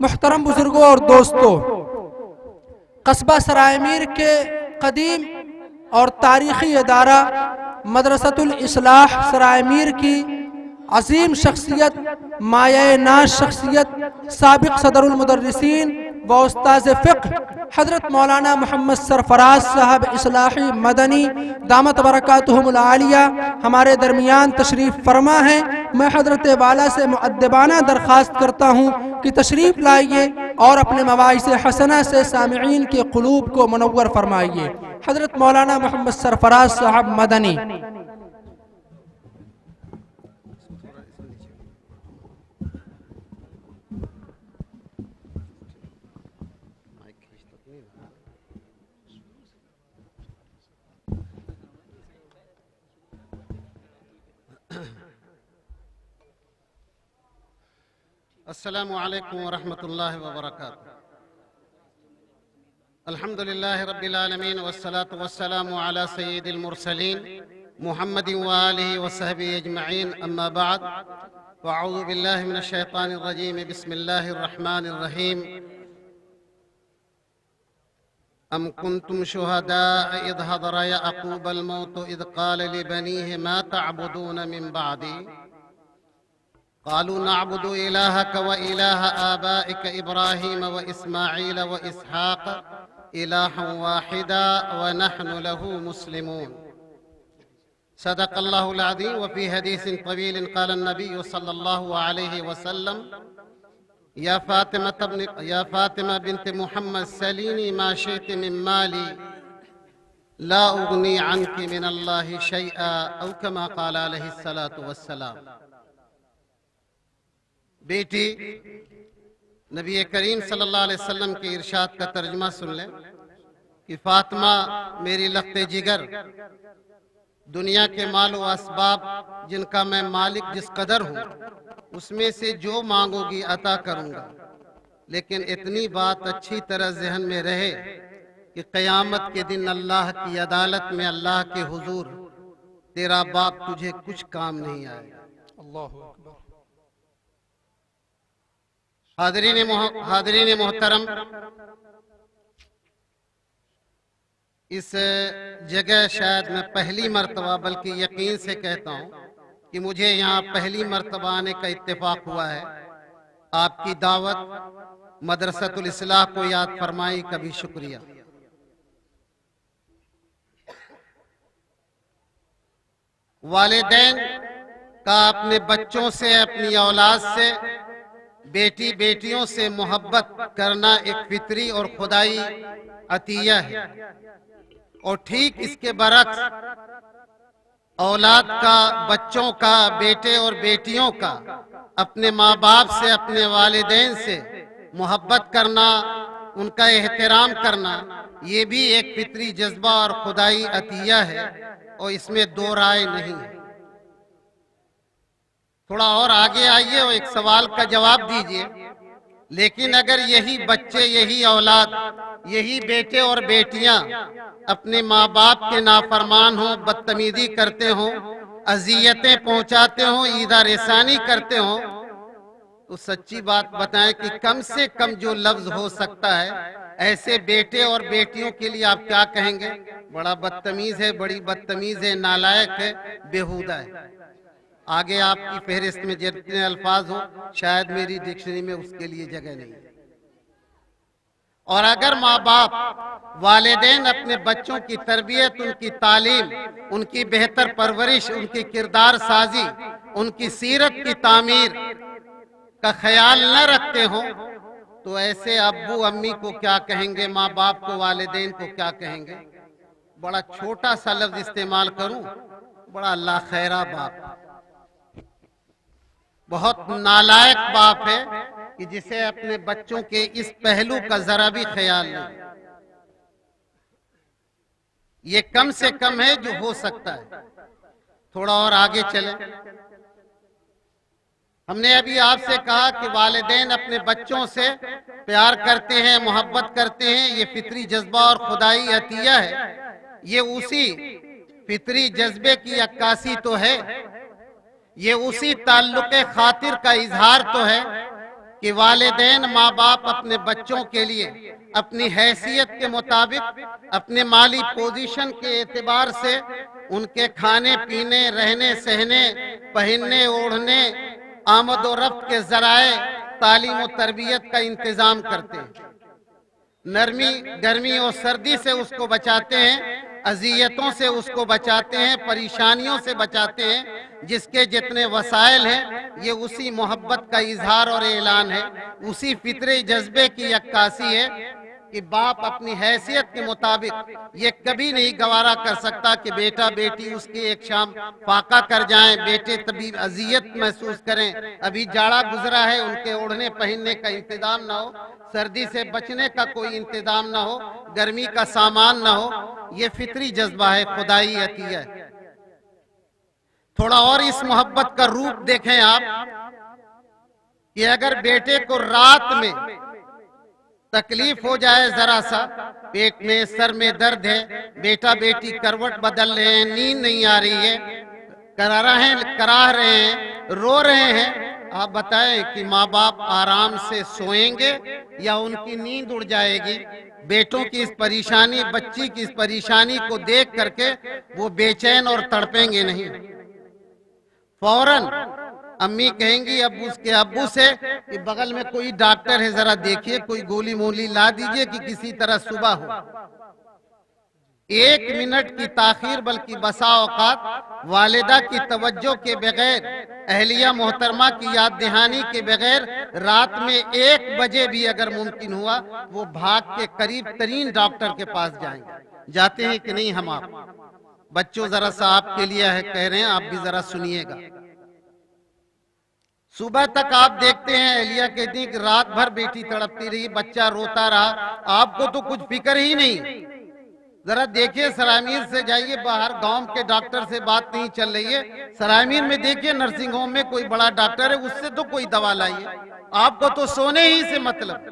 محترم بزرگوں اور دوستوں، قصبہ سرائے میر کے قدیم اور تاریخی ادارہ مدرسۃ الاصلاح سرائے میر کی عظیم شخصیت، مایہ ناز شخصیت، سابق صدر المدرسین و استاذ فقہ حضرت مولانا محمد سرفراز صاحب اصلاحی مدنی دامت برکاتہم العالیہ ہمارے درمیان تشریف فرما ہیں۔ میں حضرت والا سے مؤدبانہ درخواست کرتا ہوں کہ تشریف لائیے اور اپنے مواعظ حسنہ سے سامعین کے قلوب کو منور فرمائیے۔ حضرت مولانا محمد سرفراز صاحب مدنی۔ السلام علیکم ورحمۃ اللہ وبرکاتہ۔ الحمدللہ رب العالمین والصلاة والسلام علی سید المرسلین محمد وآلہ وصحبہ اجمعین، اما بعد فاعوذ باللہ من الشیطان الرجیم، بسم اللہ الرحمن الرحیم۔ ام کنتم شہداء اذ حضر یعقوب الموت اذ قال لبنیہ ما تعبدون من بعدی قالوا نعبد إلهك وإله آبائك إبراهيم وإسماعيل وإسحاق إلها واحدا ونحن له مسلمون۔ صدق الله العظيم۔ وفي حديث طويل قال النبي صلى الله عليه وسلم: يا فاطمة بنت محمد سليني ما شئت من مالي لا أغني عنك من الله شيئا، أو كما قال عليه الصلاة والسلام۔ بیٹی، نبی کریم صلی اللہ علیہ وسلم کے ارشاد کا ترجمہ سن لیں کہ فاطمہ میری لخت جگر، دنیا کے مال و اسباب جن کا میں مالک جس قدر ہوں اس میں سے جو مانگو گی عطا کروں گا، لیکن اتنی بات اچھی طرح ذہن میں رہے کہ قیامت کے دن اللہ کی عدالت میں اللہ کے حضور تیرا باپ تجھے کچھ کام نہیں آئے گا۔ اللہ اکبر۔ حاضرین محترم، اس جگہ شاید میں پہلی مرتبہ، بلکہ یقین سے کہتا ہوں کہ مجھے یہاں پہلی مرتبہ آنے کا اتفاق ہوا ہے۔ آپ کی دعوت مدرسۃ الاصلاح کو یاد فرمائی، کبھی شکریہ۔ والدین کا اپنے بچوں سے، اپنی اولاد سے، بیٹی بیٹیوں سے محبت کرنا ایک فطری اور خدائی عطیہ ہے، اور ٹھیک اس کے برعکس اولاد کا، بچوں کا، بیٹے اور بیٹیوں کا اپنے ماں باپ سے، اپنے والدین سے محبت کرنا، ان کا احترام کرنا، یہ بھی ایک فطری جذبہ اور خدائی عطیہ ہے، اور اس میں دو رائے نہیں ہے۔ تھوڑا اور آگے آئیے اور ایک سوال کا جواب دیجئے۔ لیکن اگر یہی بچے، یہی اولاد، یہی بیٹے اور بیٹیاں اپنے ماں باپ کے نافرمان ہوں، بدتمیزی کرتے ہوں، اذیتیں پہنچاتے ہوں، ایذا رسانی کرتے ہوں، تو سچی بات بتائیں کہ کم سے کم جو لفظ ہو سکتا ہے ایسے بیٹے اور بیٹیوں کے لیے آپ کیا کہیں گے؟ بڑا بدتمیز ہے، بڑی بدتمیز ہے، نالائق ہے، بیہودہ ہے۔ آگے آپ کی فہرست میں جتنے الفاظ ہو، شاید میری ڈکشنری میں اس کے لیے جگہ نہیں ہے۔ اور اگر ماں باپ، والدین اپنے بچوں کی تربیت، ان کی تعلیم، ان کی بہتر پرورش، ان کی کردار سازی، ان کی سیرت کی تعمیر کا خیال نہ رکھتے ہوں، تو ایسے ابو امی کو کیا کہیں گے، ماں باپ کو، والدین کو کیا کہیں گے؟ بڑا چھوٹا سا لفظ استعمال کروں، بڑا لا خیرہ باپ، بہت نالائق باپ ہے کہ جسے اپنے بچوں کے اس پہلو کا ذرا بھی خیال نہیں۔ یہ کم سے کم ہے جو ہو سکتا ہے۔ تھوڑا اور آگے چلیں۔ ہم نے ابھی آپ سے کہا کہ والدین اپنے بچوں سے پیار کرتے ہیں، محبت کرتے ہیں، یہ فطری جذبہ اور خدائی عطیہ ہے۔ یہ اسی فطری جذبے کی عکاسی تو ہے، یہ اسی تعلق خاطر کا اظہار تو ہے کہ والدین ماں باپ اپنے بچوں کے لیے اپنی حیثیت کے مطابق اپنے مالی پوزیشن کے اعتبار سے ان کے کھانے پینے رہنے سہنے پہننے اوڑھنے آمد و رفت کے ذرائع تعلیم و تربیت کا انتظام کرتے ہیں نرمی گرمی اور سردی سے اس کو بچاتے ہیں اذیتوں سے اس کو بچاتے ہیں پریشانیوں سے بچاتے ہیں جس کے جتنے وسائل ہیں یہ اسی محبت کا اظہار اور اعلان ہے اسی فطری جذبے کی عکاسی ہے کہ باپ اپنی حیثیت کے مطابق یہ کبھی نہیں گوارا کر سکتا کہ بیٹا بیٹی اس کی ایک شام فاقہ کر جائیں بیٹے تبھی اذیت محسوس کریں ابھی جاڑا گزرا ہے ان کے اوڑھنے پہننے کا انتظام نہ ہو سردی سے بچنے کا کوئی انتظام نہ ہو گرمی کا سامان نہ ہو یہ فطری جذبہ ہے خدائی عطیہ ہے تھوڑا اور اس محبت کا روپ دیکھیں آپ کہ اگر بیٹے کو رات میں تکلیف ہو جائے ذرا سا پیٹ میں سر میں درد ہے بیٹا بیٹی کروٹ بدل رہے ہیں نیند نہیں آ رہی ہے کراہ رہے ہیں رو رہے ہیں آپ بتائیں کہ ماں باپ آرام سے سوئیں گے یا ان کی نیند اڑ جائے گی بیٹوں کی اس پریشانی بچی کی اس پریشانی کو دیکھ کر کے وہ بے چین اور تڑپیں گے نہیں فوراً امی کہیں گی اس کے ابو سے کہ بغل میں کوئی ڈاکٹر ہے ذرا دیکھیے کوئی گولی مولی لا دیجئے کہ کسی طرح صبح ہو ایک منٹ کی تاخیر بلکہ بسا اوقات والدہ کی توجہ کے بغیر اہلیہ محترمہ کی یاد دہانی کے بغیر رات میں 1 بجے بھی اگر ممکن ہوا وہ بھاگ کے قریب ترین ڈاکٹر کے پاس جائیں گے جاتے ہیں کہ نہیں ہم آپ بچوں ذرا سا آپ کے لیے ہے کہہ رہے ہیں آپ بھی ذرا سنیے گا صبح تک آپ دیکھتے ہیں اہلیہ کہتی ہیں کہ رات بھر بیٹی تڑپتی رہی بچہ روتا رہا آپ کو تو کچھ فکر ہی نہیں ذرا دیکھیے سرائمیر سے جائیے باہر گاؤں کے ڈاکٹر سے بات نہیں چل رہی ہے سرائمیر میں دیکھیے نرسنگ ہوم میں کوئی بڑا ڈاکٹر ہے اس سے تو کوئی دوا لائیے آپ کو تو سونے ہی سے مطلب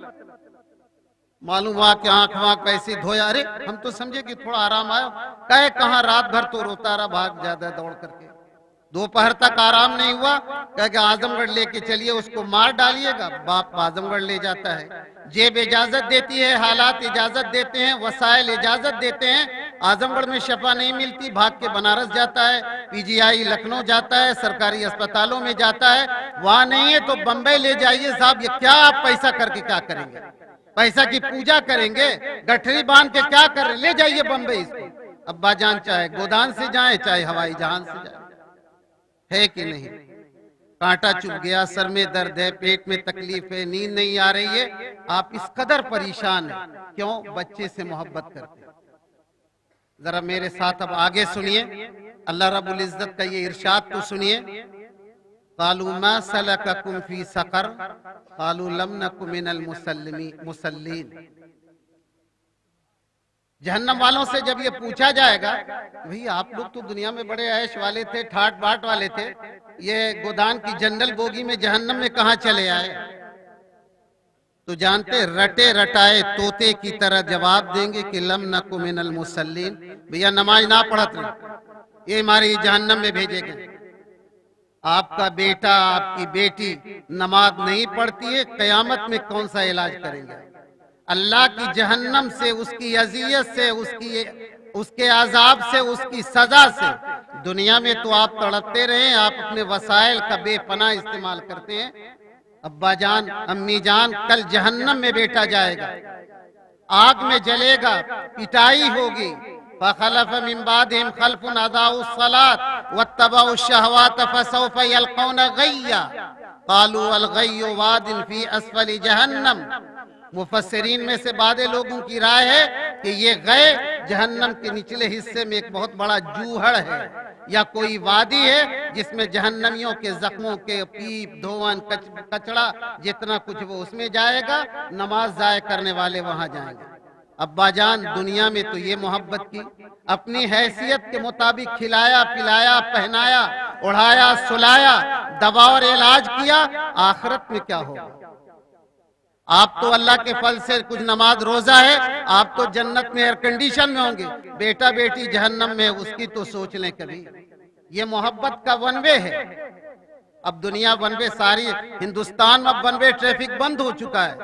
معلوم ہوا کہ آنکھ وانکھ ایسی دھویا ارے ہم تو سمجھے کہ تھوڑا آرام آیا کہے کہاں رات بھر تو روتا رہا بھاگ جاتا دوڑ کر کے دوپہر تک آرام نہیں ہوا کہ اعظم گڑھ لے کے چلیے اس کو مار ڈالیے گا باپ اعظم گڑھ لے جاتا ہے جیب اجازت دیتی ہے حالات اجازت دیتے ہیں وسائل اجازت دیتے ہیں اعظم گڑھ میں شفا نہیں ملتی بھاگ کے بنارس جاتا ہے پی جی آئی لکھنؤ جاتا ہے سرکاری اسپتالوں میں جاتا ہے وہاں نہیں ہے تو بمبئی لے جائیے صاحب یہ کیا آپ پیسہ کر کے کیا کریں گے پیسہ کی پوجا کریں گے گٹھری باندھ کے کیا کریں لے جائیے بمبئی اس کو ابا جان چاہے گودان سے جائیں چاہے ہوائی جہاز سے جائیں ہے کہ نہیں کانٹا چبھ گیا سر میں درد ہے پیٹ میں تکلیف ہے نیند نہیں آ رہی ہے آپ اس قدر پریشان ہیں کیوں بچے سے محبت کرتے ہیں ذرا میرے ساتھ اب آگے سنیے اللہ رب العزت کا یہ ارشاد تو سنیے قالوا ما سلککم فی سقر قالوا لم نک من المصلین جہنم والوں سے جب یہ پوچھا جائے گا بھئی آپ لوگ تو دنیا میں بڑے عیش والے تھے ٹھاٹ باٹ والے تھے یہ گودان کی جنرل بوگی میں جہنم میں کہاں چلے آئے تو جانتے رٹے رٹائے طوطے کی طرح جواب دیں گے کہ لم نک من المصلین بھیا نماز نہ پڑھت رہے یہ ہماری جہنم میں بھیجے گئے آپ کا بیٹا آپ کی بیٹی نماز نہیں پڑھتی ہے قیامت میں کون سا علاج کریں گے اللہ کی جہنم سے اس کی اذیت سے اس کے عذاب سے اس کی سزا سے دنیا میں تو آپ تڑپتے رہے آپ اپنے وسائل کا بے پناہ استعمال کرتے ہیں ابا جان امی جان کل جہنم میں بیٹا جائے گا آگ میں جلے گا پٹائی ہوگی فخلف من بعدهم خلف اضاعوا الصلاة واتبعوا الشهوات فسوف يلقون غيا قالوا الغي واد في اسفل جہنم مفسرین میں سے بعض لوگوں کی رائے ہے کہ یہ غے جہنم کے نچلے حصے میں ایک بہت بڑا جوہڑ ہے یا کوئی وادی ہے جس میں جہنمیوں کے زخموں کے پیپ دھوان کچڑا جتنا کچھ وہ اس میں جائے گا نماز ضائع کرنے والے وہاں جائیں گے ابا جان دنیا میں تو یہ محبت کی اپنی حیثیت کے مطابق کھلایا پلایا پہنایا اڑھایا سلایا دوا اور علاج کیا آخرت میں کیا ہوگا آپ تو اللہ کے فضل سے کچھ نماز روزہ ہے آپ تو جنت میں ایئر کنڈیشن میں ہوں گے بیٹا بیٹی جہنم میں اس کی تو سوچ لیں کبھی یہ محبت کا ون وے ہے اب دنیا ون وے ساری ہندوستان میں اب ون وے ٹریفک بند ہو چکا ہے،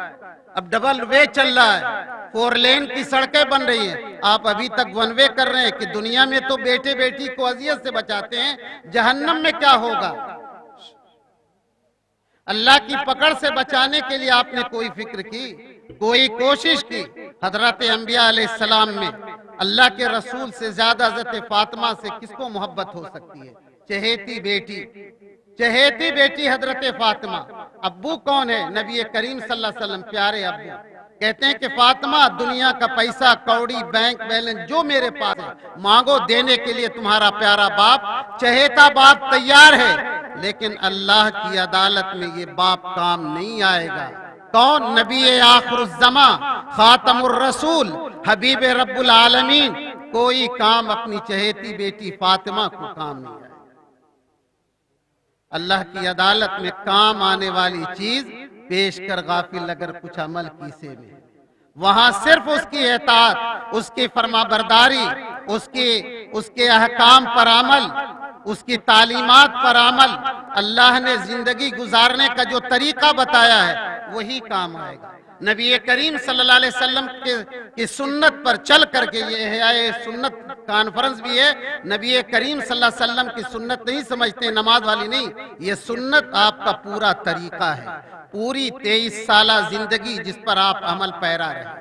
اب ڈبل وے چل رہا ہے، 4 لین کی سڑکیں بن رہی ہیں، آپ ابھی تک ون وے کر رہے ہیں کہ دنیا میں تو بیٹے بیٹی کو اذیت سے بچاتے ہیں، جہنم میں کیا ہوگا؟ اللہ کی پکڑ سے بچانے کے لیے آپ نے کوئی فکر کی، کوئی کوشش کی؟ حضرت انبیاء علیہ السلام میں اللہ کے رسول سے زیادہ حضرت فاطمہ سے کس کو محبت ہو سکتی ہے؟ چہیتی بیٹی حضرت فاطمہ۔ ابو کون ہے؟ نبی کریم صلی اللہ علیہ وسلم، پیارے ابو۔ کہتے ہیں کہ فاطمہ، دنیا کا پیسہ کوڑی بینک بیلنس جو میرے پاس ہے مانگو، دینے کے لیے تمہارا پیارا باپ، چہیتا باپ تیار ہے، لیکن اللہ کی عدالت میں یہ باپ کام نہیں آئے گا۔ کون؟ نبی آخر الزمان، خاتم الرسول، حبیب رب العالمین، کوئی کام اپنی چہیتی بیٹی فاطمہ کو کام نہیں آئے۔ اللہ کی عدالت میں کام آنے والی چیز پیش کر غافل اگر کچھ عمل کیسے میں، وہاں صرف اس کی اطاعت، اس کی فرما برداری، اس کے احکام پر عمل، اس کی تعلیمات پر عمل، اللہ نے زندگی گزارنے کا جو طریقہ بتایا ہے وہی کام آئے گا۔ نبی کریم صلی اللہ علیہ وسلم کی سنت پر چل کر کے، یہ احیاء سنت کانفرنس بھی ہے، نبی کریم صلی اللہ علیہ وسلم کی سنت نہیں سمجھتے نماز والی نہیں، یہ سنت آپ کا پورا طریقہ ہے، پوری 23 سالہ زندگی جس پر آپ عمل پیرا رہے،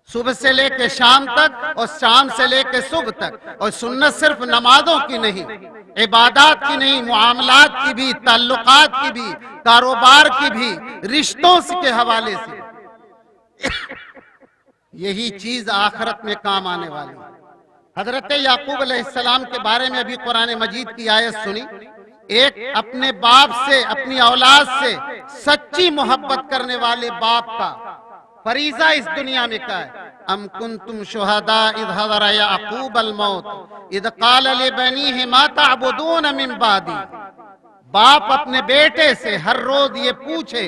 صبح سے لے کے شام تک اور شام سے لے کے صبح تک۔ اور سنت صرف نمازوں کی نہیں، عبادات کی نہیں، معاملات کی بھی، تعلقات کی بھی، کاروبار کی بھی، رشتوں کے حوالے سے، یہی چیز آخرت میں کام آنے والی ہے۔ حضرت یعقوب علیہ السلام کے بارے میں ابھی قرآن مجید کی آیت سنی، ایک اپنے باپ سے، اپنی اولاد سے سچی محبت کرنے والے باپ کا فریضہ اس دنیا میں کیا ہے؟ ام کنتم شہداء اذ حضر یعقوب الموت اذ قال لبنیہ ما تعبدون من بعدی۔ باپ اپنے بیٹے سے ہر روز یہ پوچھے،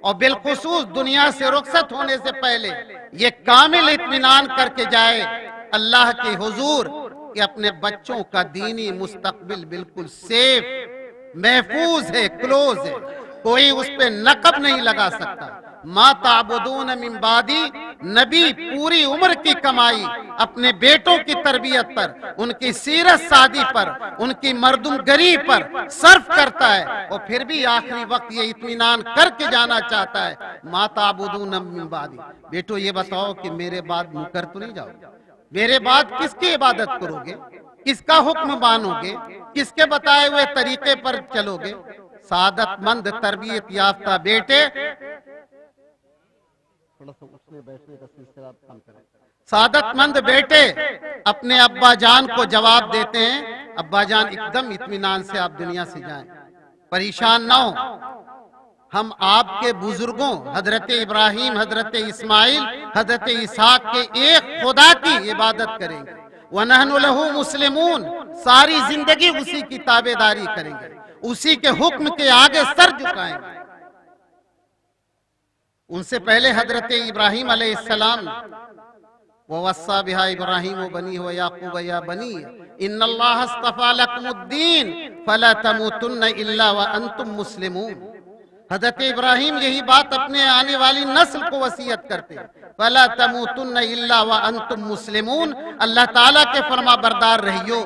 اور بالخصوص دنیا سے رخصت ہونے سے پہلے یہ کامل اطمینان کر کے جائے اللہ کے حضور کہ اپنے بچوں کا دینی مستقبل بالکل سیف، محفوظ ہے، کلوز ہے، کوئی اس پہ نقب نہیں لگا سکتا۔ ما تعبدون من بعدی، نبی پوری عمر کی کمائی اپنے بیٹوں کی تربیت پر، ان کی سیرت سادی پر، ان کی مردم گری پر صرف کرتا ہے، اور پھر بھی آخری وقت یہ اطمینان کر کے جانا چاہتا ہے، ما تعبدون من بعدی، بیٹو یہ بتاؤ کہ میرے بعد منکر تو نہیں جاؤ گے؟ میرے بعد کس کی عبادت کرو گے؟ کس کا حکم مانو گے؟ کس کے بتائے ہوئے طریقے پر چلو گے؟ سعادت مند تربیت یافتہ بیٹے، سعادت مند بیٹے اپنے ابا جان کو جواب دیتے ہیں، ابا جان ایک دم اطمینان سے آپ دنیا سے جائیں، پریشان نہ ہو، ہم آپ کے بزرگوں حضرت ابراہیم، حضرت اسماعیل، حضرت اسحاق کے ایک خدا کی عبادت کریں گے، وَنَحْنُ لَهُ مُسْلِمُونَ، ساری زندگی اسی کی تابعداری کریں گے، اسی کے حکم کے آگے سر جھکائیں گے۔ ان سے پہلے حضرت ابراہیم علیہ السلام، وَوَصَّى بِهَا إِبْرَاهِيمُ بَنِيهُ وَيَعْقُوبُ يَا بَنِيَّ إِنَّ اللَّهَ اصْطَفَىٰ لَكُمُ الدِّينَ فَلَا تَمُوتُنَّ إِلَّا وَأَنْتُمْ مُسْلِمُونَ۔ حضرت ابراہیم یہی بات اپنے آنے والی نسل کو وصیت کرتے ہیں، فَلَا تَمُوتُنَّ إِلَّا وَأَنْتُمْ مُسْلِمُونَ، اللہ تعالیٰ کے فرما بردار رہیو،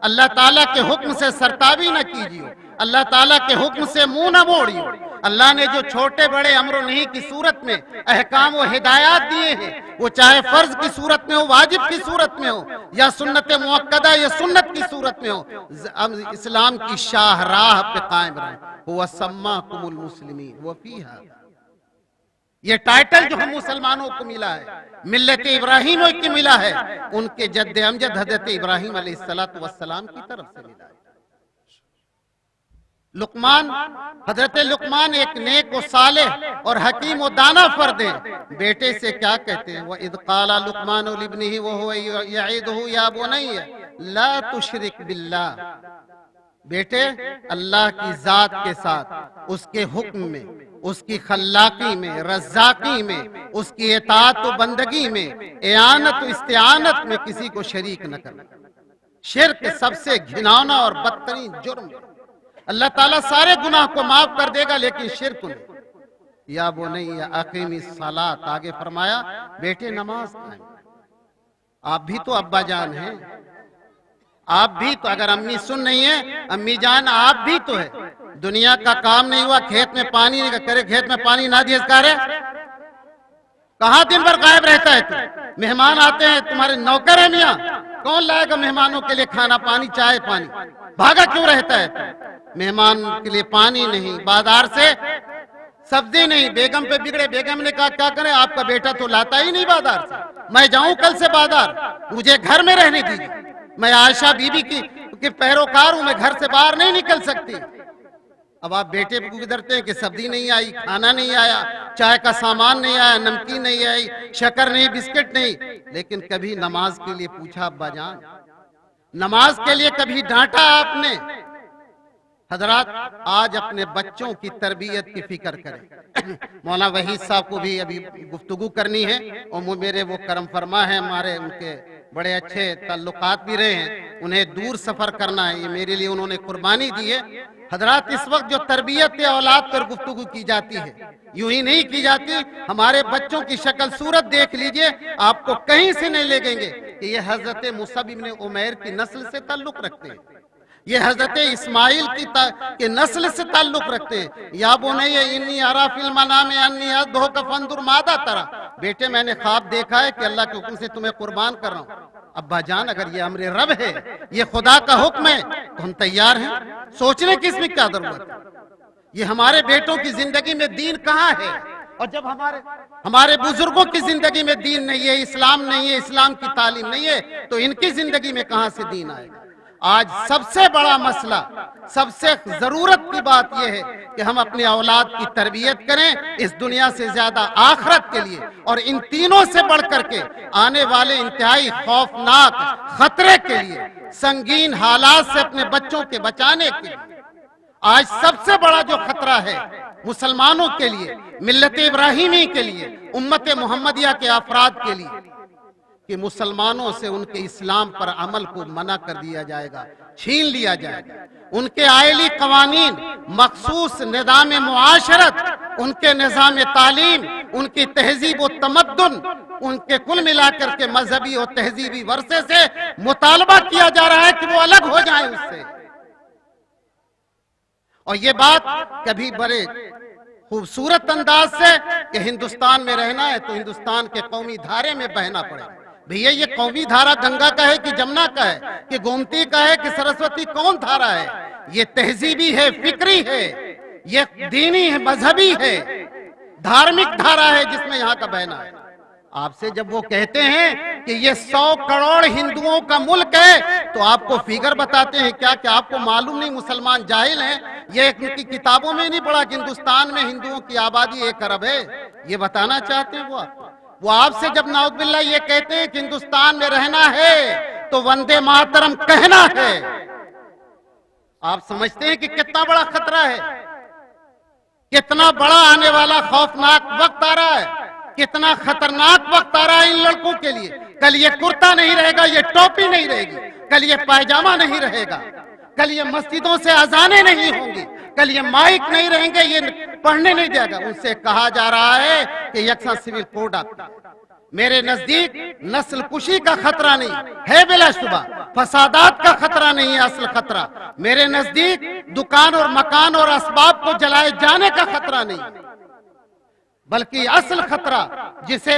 اللہ تعالیٰ کے حکم سے سرتابی نہ کیجیو، اللہ تعالیٰ کے حکم سے منہ نہ موڑیو۔ اللہ نے جو چھوٹے بڑے امر و نہی کی صورت میں احکام و ہدایات دیے ہیں، وہ چاہے فرض کی صورت میں ہو، واجب کی صورت میں ہو، یا سنت مؤکدہ یا سنت کی صورت میں ہو، اسلام کی شاہراہ پہ قائم رہیں۔ هو سماکم المسلمین وفیہا، یہ ٹائٹل جو ہم مسلمانوں کو ملا ہے، ملت ابراہیم کی ملا ہے، ان کے جد امجد حضرت ابراہیم علیہ السلام کی طرف سے ملا ہے۔ لقمان، حضرت لقمان ایک نیک و صالح اور حکیم و دانا فرد ہیں، بیٹے سے کیا کہتے ہیں؟ وَإِذْ قَالَ لُقْمَانُ لِابْنِهِ وَهُوَ يَعِظُهُ يَا بُنَيَّ لَا تُشْرِكْ بِاللَّهِ، بیٹے اللہ کی ذات کے ساتھ، اس کے حکم میں، اس کی خلاقی میں، رزاقی میں، اس کی اطاعت و بندگی میں، اعانت و استعانت میں کسی کو شریک نہ کرنا۔ شرک سب سے گھناؤنا اور بدترین جرم ہے۔ اللہ تعالیٰ سارے گناہ کو معاف کر دے گا لیکن شرک نہیں. یا بنی اقیم الصلاۃ، آگے فرمایا بیٹے نماز قائم. آپ بھی تو ابا جان ہیں، آپ بھی تو، اگر امی سن نہیں ہے امی جان آپ بھی تو ہے. دنیا کا کام نہیں ہوا، کھیت میں پانی نہیں کرے، کھیت میں پانی نہ دیے کارے کہاں دن بھر غائب رہتا ہے تو؟ مہمان آتے ہیں تمہارے نوکر ہیں میاں، کون لائے گا مہمانوں کے لیے کھانا پانی چائے پانی؟ بھاگا کیوں رہتا ہے؟ مہمان کے لیے پانی نہیں، بازار سے سبزی نہیں. بیگم پہ بگڑے، بیگم نے کہا کیا کریں، آپ کا بیٹا تو لاتا ہی نہیں بازار سے، میں جاؤں کل سے بازار، مجھے گھر میں رہنے دیجیے، میں عائشہ بی بی کی پیروکار ہوں، میں گھر سے باہر نہیں نکل سکتی. اب آپ بیٹے کو گزرتے ہیں کہ سبزی نہیں آئی، کھانا نہیں آیا، چائے کا سامان نہیں آیا، نمکین نہیں آئی، شکر نہیں، بسکٹ نہیں. لیکن کبھی نماز کے لیے پوچھا ابا جان؟ نماز کے لیے کبھی ڈانٹا آپ نے؟ حضرات آج اپنے بچوں کی تربیت کی فکر کریں. مولانا وحید صاحب کو بھی ابھی گفتگو کرنی ہے، اور میرے وہ کرم فرما ہے، ہمارے ان کے بڑے اچھے تعلقات بھی رہے ہیں، انہیں دور سفر کرنا ہے، یہ میرے لیے انہوں نے قربانی دی ہے. حضرات اس وقت جو تربیت اولاد پر گفتگو کی جاتی ہے یوں ہی نہیں کی جاتی. ہمارے بچوں کی شکل صورت دیکھ لیجئے، آپ کو کہیں سے نہیں لے گیں گے کہ یہ حضرت مصعب بن عمیر کی نسل سے تعلق رکھتے ہیں، یہ حضرت اسماعیل کی نسل سے تعلق رکھتے ہیں. یا بنی انی اری فی المنام انی اذبحک فانظر ماذا تری، بیٹے میں نے خواب دیکھا ہے کہ اللہ کے حکم سے تمہیں قربان کر رہا ہوں. ابا جان اگر یہ امر رب ہے، یہ خدا کا حکم ہے تو ہم تیار ہیں، سوچنے کی اس میں کیا ضرورت ہے؟ یہ ہمارے بیٹوں کی زندگی میں دین کہاں ہے؟ اور جب ہمارے بزرگوں کی زندگی میں دین نہیں ہے، اسلام نہیں ہے، اسلام کی تعلیم نہیں ہے، تو ان کی زندگی میں کہاں سے دین آئے گا؟ آج سب سے بڑا مسئلہ، سب سے ضرورت کی بات یہ ہے کہ ہم اپنے اولاد کی تربیت کریں اس دنیا سے زیادہ آخرت کے لیے، اور ان تینوں سے بڑھ کر کے آنے والے انتہائی خوفناک خطرے کے لیے، سنگین حالات سے اپنے بچوں کے بچانے کے لیے. آج سب سے بڑا جو خطرہ ہے مسلمانوں کے لیے، ملت ابراہیمی کے لیے، امت محمدیہ کے افراد کے لیے، کہ مسلمانوں سے ان کے اسلام پر عمل کو منع کر دیا جائے گا، چھین لیا جائے گا. ان کے آئلی قوانین، مخصوص نظام معاشرت، ان کے نظام تعلیم، ان کی تہذیب و تمدن، ان کے کل ملا کر کے مذہبی اور تہذیبی ورثے سے مطالبہ کیا جا رہا ہے کہ وہ الگ ہو جائیں اس سے. اور یہ بات کبھی بڑے خوبصورت انداز سے کہ ہندوستان میں رہنا ہے تو ہندوستان کے قومی دھارے میں بہنا پڑے. بھیا یہ قومی دھارا گنگا کا ہے کہ جمنا کا ہے کہ گومتی کا ہے کہ سرسوتی؟ کون دھارا ہے؟ یہ تہذیبی ہے، فکری ہے، یہ دینی ہے، مذہبی ہے، دھارمک دھارا ہے جس میں یہاں کا بہنا ہے. آپ سے جب وہ کہتے ہیں کہ یہ 100 کروڑ ہندوؤں کا ملک ہے تو آپ کو فگر بتاتے ہیں کیا کہ آپ کو معلوم نہیں مسلمان جاہل ہیں؟ یہ ان کی کتابوں میں نہیں پڑھا کہ ہندوستان میں ہندوؤں کی آبادی 1 ارب ہے؟ یہ بتانا چاہتے ہیں وہ آپ سے جب نعوذ باللہ یہ کہتے ہیں کہ ہندوستان میں رہنا ہے تو وندے ماترم کہنا ہے. آپ سمجھتے ہیں کہ کتنا بڑا خطرہ ہے، کتنا بڑا آنے والا خوفناک وقت آ رہا ہے، کتنا خطرناک وقت آ رہا ہے ان لڑکوں کے لیے. کل یہ کرتا نہیں رہے گا، یہ ٹوپی نہیں رہے گی، کل یہ پائجامہ نہیں رہے گا، کل یہ مسجدوں سے اذانیں نہیں ہوں گی، کل یہ مائک نہیں رہیں گے، یہ پڑھنے نہیں دے گا. ان سے کہا جا رہا ہے کہ یکساں سول کوڈ آپ. میرے نزدیک نسل کشی کا خطرہ نہیں ہے، بلا شبہ فسادات کا خطرہ نہیں ہے. اصل خطرہ میرے نزدیک دکان اور مکان اور اسباب کو جلائے جانے کا خطرہ نہیں، بلکہ اصل خطرہ جسے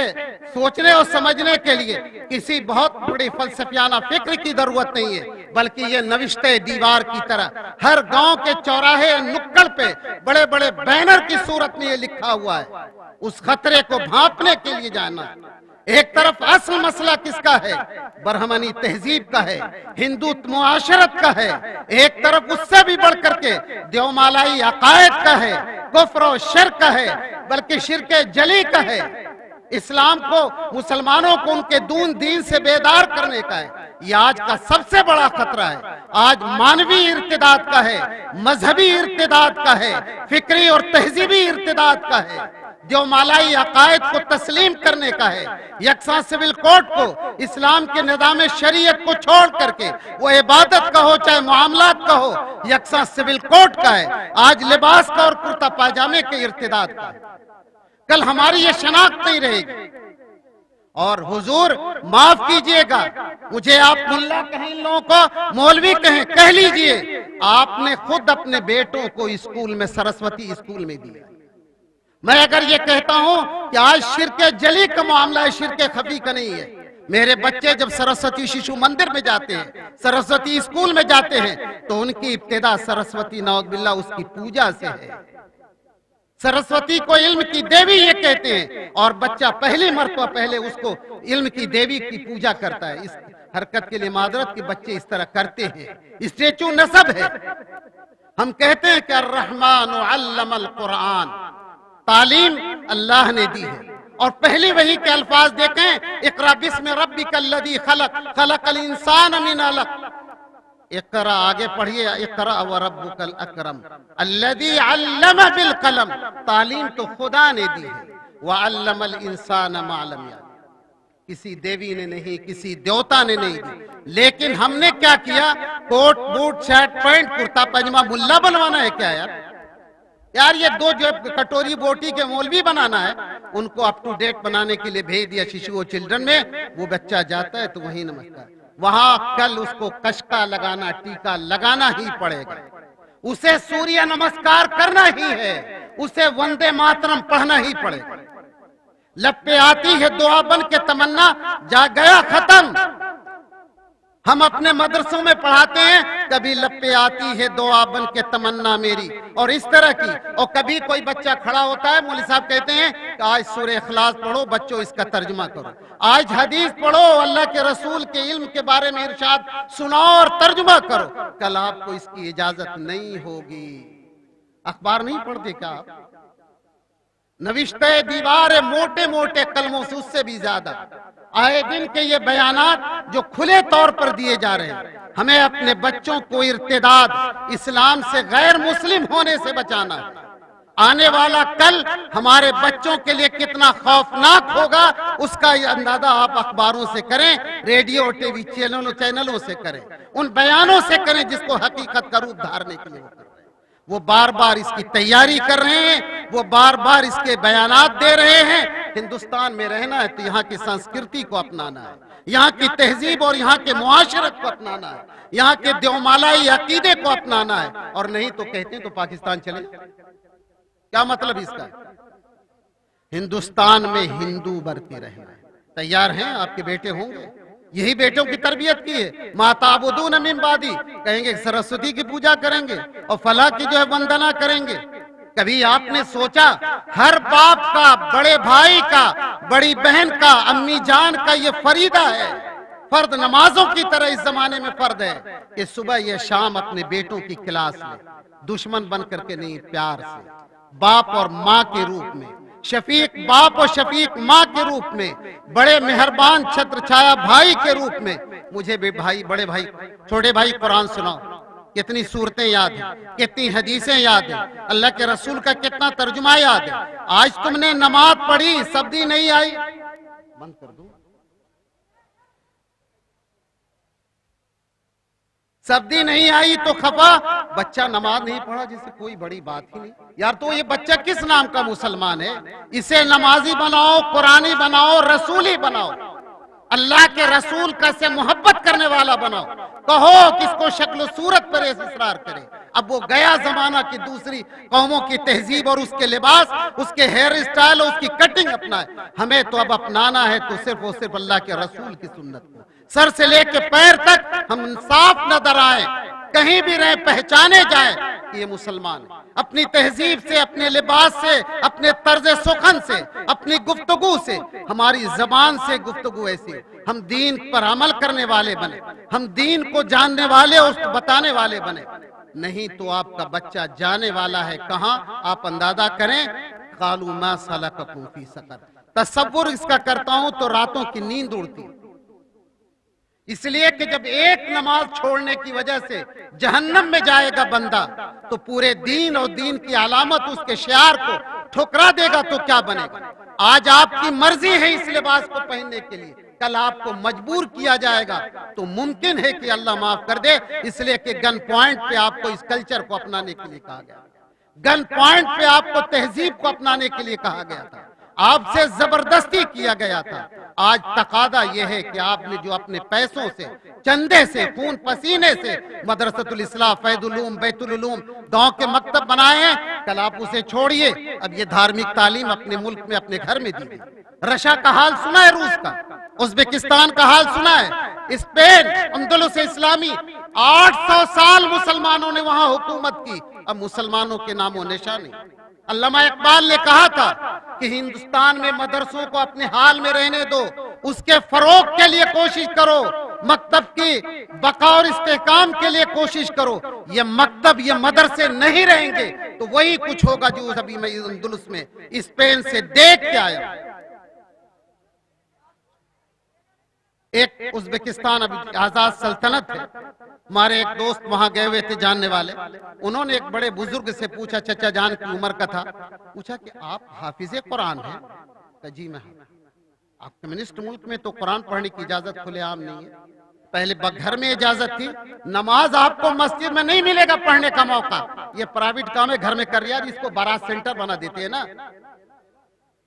سوچنے اور سمجھنے کے لیے کسی بہت بڑی فلسفیانہ فکر کی ضرورت نہیں ہے، بلکہ یہ نوشتے دیوار کی طرح ہر گاؤں کے چوراہے نکڑ پہ بڑے بڑے بینر کی صورت میں یہ لکھا ہوا ہے. اس خطرے کو بھانپنے کے لیے جانا. ایک طرف اصل مسئلہ کس کا ہے؟ برہمنی تہذیب کا ہے، ہندو معاشرت کا ہے. ایک طرف اس سے بھی بڑھ کر کے دیومالائی عقائد کا ہے، کفر و شرک کا ہے، بلکہ شرک جلی کا ہے. اسلام کو، مسلمانوں کو ان کے دین سے بیدار کرنے کا ہے. یہ آج کا سب سے بڑا خطرہ ہے. آج مانوی ارتداد کا ہے، مذہبی ارتداد کا ہے، فکری اور تہذیبی ارتداد کا ہے. دیومالائی عقائد کو تسلیم کرنے کا ہے، یکساں سول کوڈ کو، اسلام کے نظام شریعت کو چھوڑ کر کے، وہ عبادت کا ہو چاہے معاملات کا ہو، یکساں سول کوڈ کا ہے۔ آج لباس کا اور کرتا پاجامے کے ارتداد کا ہے، کل ہماری یہ شناخت نہیں رہے گی۔ اور حضور معاف کیجئے گا، مجھے آپ ملا کہیں، ان لوگوں کو مولوی کہیں، کہہ لیجئے، آپ نے خود اپنے بیٹوں کو اسکول میں، سرسوتی اسکول میں دیا۔ میں اگر یہ کہتا ہوں کہ آج شرک جلی کا معاملہ ہے، شرک خفی کا نہیں ہے، میرے بچے جب سرسوتی شیشو مندر میں جاتے ہیں، سرسوتی اسکول میں جاتے ہیں، تو ان کی ابتدا سرسوتی نعوذ باللہ اس کی پوجا سے ہے۔ سرسوتی کو علم کی دیوی یہ کہتے ہیں، اور بچہ پہلی مرتبہ پہلے اس کو علم کی دیوی کی پوجا کرتا ہے۔ اس حرکت کے لیے معذرت کہ بچے اس طرح کرتے ہیں، اسٹیچو نصب ہے۔ ہم کہتے ہیں کہ الرحمن علم القرآن، تعلیم اللہ نے دی ہے، اور پہلی وحی کے الفاظ دیکھیں، اقرا بسم ربک الذی خلق، خلق الانسان من علق۔ اقرا آگے پڑھیے، اقرا وربک الاکرم الذی علم بالقلم، تعلیم تو خدا نے دی ہے، وعلم الانسان ما لم یعلم، کسی دیوی نے نہیں، کسی دیوتا نے نہیں دی۔ لیکن ہم نے کیا کیا؟ کوٹ بوٹ شرٹ پینٹ کرتا پاجامہ ملا بنوانا ہے کیا یار یہ دو جو کٹوری بوٹی کے مولوی بنانا ہے، ان کو اپ ٹو ڈیٹ بنانے کے لیے بھیج دیا شیشو چلڈرن میں، وہ بچہ جاتا ہے تو وہیں نمسکار، وہاں کل اس کو کشکا لگانا، ٹیکا لگانا ہی پڑے گا، اسے سوریہ نمسکار کرنا ہی ہے، اسے وندے ماترم پڑھنا ہی پڑے گا۔ لب پہ آتی ہے دعا بن کے تمنا، جا گیا ختم۔ ہم اپنے مدرسوں میں پڑھاتے ہیں، کبھی لب پہ آتی ہے دعا بن کے تمنا میری، اور اس طرح کی، اور کبھی کوئی بچہ کھڑا ہوتا ہے، مولوی صاحب کہتے ہیں کہ آج سورہ اخلاص پڑھو بچوں، اس کا ترجمہ کرو، آج حدیث پڑھو، اللہ کے رسول کے علم کے بارے میں ارشاد سناؤ اور ترجمہ کرو، کل آپ کو اس کی اجازت نہیں ہوگی۔ اخبار نہیں پڑھتے کیا آپ؟ نوشتہ دیوار موٹے موٹے قلموں سے، اس سے بھی زیادہ، آئے دن کے یہ بیانات جو کھلے طور پر دیے جا رہے ہیں، ہمیں اپنے بچوں کو ارتداد، اسلام سے غیر مسلم ہونے سے بچانا ہے۔ آنے والا کل ہمارے بچوں کے لیے کتنا خوفناک ہوگا، اس کا یہ اندازہ آپ اخباروں سے کریں، ریڈیو ٹی وی چینلوں سے کریں، ان بیانوں سے کریں جس کو حقیقت کا روپ دھارنے کے لیے ہوتا ہے۔ وہ بار بار اس کی تیاری کر رہے ہیں، وہ بار بار اس کے بیانات دے رہے ہیں۔ ہندوستان میں رہنا ہے تو یہاں کی سنسکرتی کو اپنانا ہے، یہاں کی تہذیب اور یہاں کے معاشرت کو اپنانا ہے، یہاں کے دیومالائی عقیدے کو اپنانا ہے، اور نہیں تو کہتے ہیں تو پاکستان چلے۔ کیا مطلب اس کا؟ ہندوستان میں ہندو برتے رہنا ہے۔ تیار ہیں؟ آپ کے بیٹے ہوں گے، یہی بیٹوں کی تربیت کی ہے۔ ما تعبدون من بعدی، کہیں گے سرسوتی کی پوجا کریں گے اور فلاں کی جو ہے وندنا کریں گے۔ کبھی آپ نے سوچا ہر باپ کا، بڑے بھائی کا، بڑی بہن کا، امی جان کا یہ فریضہ ہے، فرض نمازوں کی طرح اس زمانے میں فرض ہے کہ صبح یا شام اپنے بیٹوں کی کلاس لیں، دشمن بن کر کے نہیں، پیار سے، باپ اور ماں کے روپ میں، شفیق باپ اور شفیق ماں کے روپ میں، بڑے مہربان چھتر چھایا بھائی کے روپ میں۔ مجھے بھی بھائی، بڑے بھائی، چھوٹے بھائی قرآن سناؤ، کتنی صورتیں یاد ہیں، کتنی حدیثیں یاد ہیں، اللہ کے رسول کا کتنا ترجمہ یاد ہے۔ آج تم نے نماز پڑھی، سبزی نہیں آئی، بند کر دو، سبزی نہیں آئی تو خفا، بچہ نماز نہیں پڑھا جسے کوئی بڑی بات ہی نہیں۔ یار تو یہ بچہ کس نام کا مسلمان ہے؟ اسے نمازی بناؤ، قرآنی بناؤ، رسولی بناؤ، اللہ کے رسول کا سے محبت کرنے والا بناؤ، کہو کس کو شکل و صورت پر اصرار کرے۔ اب وہ گیا زمانہ کی دوسری قوموں کی تہذیب اور اس کے لباس، اس کے ہیئر اسٹائل اور اس کی کٹنگ اپنائے، ہمیں تو اب اپنانا ہے تو صرف اور صرف اللہ کے رسول کی سنت کو، سر سے لے کے پیر تک ہم صاف نظر آئیں، کہیں بھی رہیں پہچانے جائیں کہ یہ مسلمان ہے۔ اپنی تہذیب سے، اپنے لباس سے، اپنے طرز سخن سے، اپنی گفتگو سے، ہماری زبان سے گفتگو ایسی، ہم دین پر عمل کرنے والے بنے، ہم دین کو جاننے والے اور اس کو بتانے والے بنے، نہیں تو آپ کا بچہ جانے والا ہے کہاں؟ آپ اندازہ کریں، قالوا ما سلککم فی سقر، تصور اس کا کرتا ہوں تو راتوں کی نیند اڑتی، اس لیے کہ جب ایک نماز چھوڑنے کی وجہ سے جہنم میں جائے گا بندہ، تو پورے دین اور دین کی علامت، اس کے شعار کو ٹھکرا دے گا تو کیا بنے گا؟ آج آپ کی مرضی ہے اس لباس کو پہننے کے لیے، کل آپ کو مجبور کیا جائے گا تو ممکن ہے کہ اللہ معاف کر دے، اس لیے کہ گن پوائنٹ پہ آپ کو اس کلچر کو اپنانے کے لیے کہا گیا، گن پوائنٹ پہ آپ کو تہذیب کو اپنانے کے لیے کہا گیا تھا، آپ سے زبردستی کیا گیا تھا۔ آج تقاضا یہ ہے کہ آپ نے جو اپنے پیسوں سے، چندے سے، خون پسینے سے مدرسۃ الاصلاح، فیض العلوم، بیت العلوم، گاؤں کے مکتب بنائے ہیں، کل آپ اسے چھوڑیے، اب یہ دھارمک تعلیم اپنے ملک میں، اپنے گھر میں دیجیے۔ رشیا کا حال سنا ہے، روس کا، ازبکستان کا حال سنا ہے، اسپین، اندلس اسلامی، 800 سال مسلمانوں نے وہاں حکومت کی، اب مسلمانوں کے نام و نشان نہیں۔ علامہ اقبال نے کہا تھا کہ ہندوستان میں مدرسوں کو اپنے حال میں رہنے دو، اس کے فروغ کے لیے کوشش کرو، مکتب کی بقا اور استحکام کے لیے کوشش کرو۔ یہ مکتب، یہ مدرسے نہیں رہیں گے تو وہی کچھ ہوگا جو ابھی میں اندلس میں اسپین سے دیکھ کے آیا۔ ایک ازبکستان ابھی آزاد سلطنت ہے، ہمارے ایک دوست وہاں گئے ہوئے تھے جاننے والے، انہوں نے ایک بڑے بزرگ سے پوچھا، چچا جان کی عمر کا تھا، پوچھا کہ آپ حافظ قرآن ہیں؟ کہا جی میں ہوں۔ آپ کمیونسٹ ملک میں تو قرآن پڑھنے کی اجازت کھلے عام نہیں ہے، پہلے گھر میں اجازت تھی، نماز آپ کو مسجد میں نہیں ملے گا پڑھنے کا موقع، یہ پرائیویٹ کام ہے، گھر میں کر رہا ہے، اس کو بارات سینٹر بنا دیتے ہیں نا،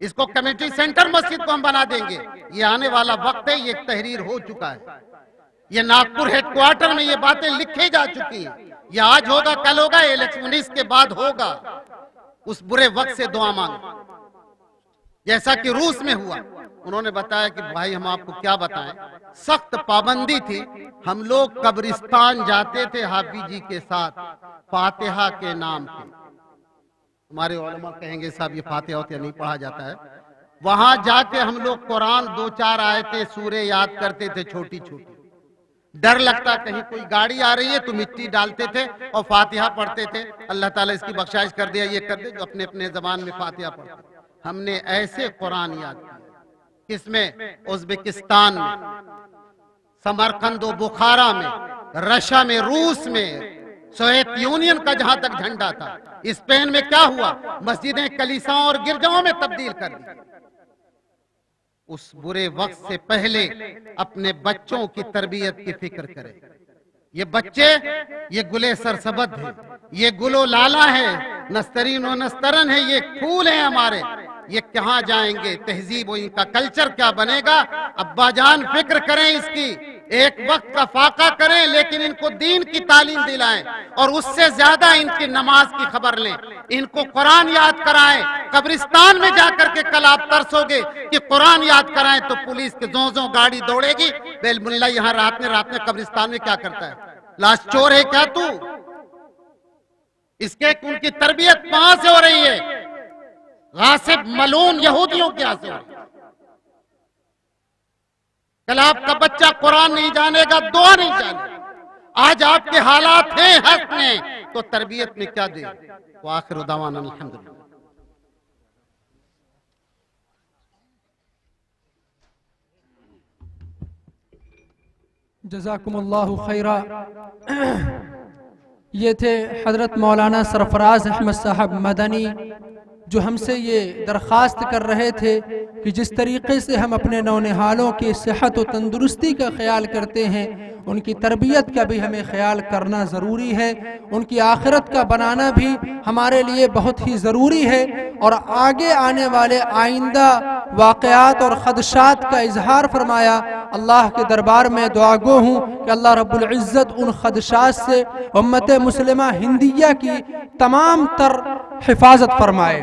اس کو کمیونٹی سینٹر مسجد کو ہم بنا دیں گے، یہ آنے والا وقت ہے، یہ ایک تحریر ہو چکا ہے، یہ ناگپور ہیڈ کوارٹر میں یہ باتیں لکھی جا چکی ہیں، یہ آج ہوگا کل ہوگا، الیکشن 19 کے بعد ہوگا، اس برے وقت سے دعا مانگیں، جیسا کہ روس میں ہوا۔ انہوں نے بتایا کہ بھائی ہم آپ کو کیا بتائیں، سخت پابندی تھی، ہم لوگ قبرستان جاتے تھے حافظ جی کے ساتھ فاتحہ کے نام پہ، ہمارے علماء کہیں گے صاحب یہ فاتحہ ہوتا نہیں پڑھا جاتا ہے، وہاں جا کے ہم لوگ قرآن 2-4 آیتیں سورے یاد کرتے تھے چھوٹی چھوٹی، ڈر لگتا کہیں کوئی گاڑی آ رہی ہے تو مٹی ڈالتے تھے اور فاتحہ پڑھتے تھے، اللہ تعالیٰ اس کی بخشائش کر دیا، یہ کر دے، جو اپنے اپنے زبان میں فاتحہ پڑھتے۔ ہم نے ایسے قرآن یاد کیا، کس میں؟ ازبکستان میں، سمرقند و بخارا میں، رشیا میں، روس میں، سوویت یونین کا جہاں تک جھنڈا تھا، اسپین میں کیا ہوا، مسجدیں کلیساؤں اور گرجاؤں میں تبدیل کر دی۔ اس برے وقت سے پہلے اپنے بچوں کی تربیت کی فکر کریں، یہ بچے یہ گلے سرسبد ہیں، یہ گل و لالا ہے، نسترین و نسترن ہے، یہ پھول ہیں ہمارے، یہ کہاں جائیں گے، تہذیب و ان کا کلچر کیا بنے گا؟ ابا جان فکر کریں اس کی، ایک وقت کا فاقہ کریں لیکن ان کو دین کی تعلیم دلائیں، اور اس سے زیادہ ان کی نماز کی خبر لیں، ان کو قرآن یاد کرائیں۔ قبرستان میں جا کر کے کل آپ ترسو گے کہ قرآن یاد کرائیں تو پولیس کے زوں گاڑی دوڑے گی، بیل ملا یہاں رات میں قبرستان میں کیا کرتا ہے، لاش چور ہے کیا تو؟ اس کے ان کی تربیت کہاں سے ہو رہی ہے؟ غاصب ملعون یہودیوں کے ہاتھ سے ہو رہی ہے۔ کل آپ کا بچہ قرآن نہیں جانے گا، دعا نہیں جانے گا، آج آپ کے حالات ہیں حق میں، تو تربیت میں کیا دے؟ وآخر دعوانا الحمدللہ۔ جزاکم اللہ خیرہ۔ یہ تھے حضرت مولانا سرفراز احمد صاحب مدنی، جو ہم سے یہ درخواست کر رہے تھے کہ جس طریقے سے ہم اپنے نونہالوں کی صحت و تندرستی کا خیال کرتے ہیں، ان کی تربیت کا بھی ہمیں خیال کرنا ضروری ہے، ان کی آخرت کا بنانا بھی ہمارے لیے بہت ہی ضروری ہے، اور آگے آنے والے آئندہ واقعات اور خدشات کا اظہار فرمایا۔ اللہ کے دربار میں دعا گو ہوں کہ اللہ رب العزت ان خدشات سے امت مسلمہ ہندیہ کی تمام تر حفاظت فرمائے۔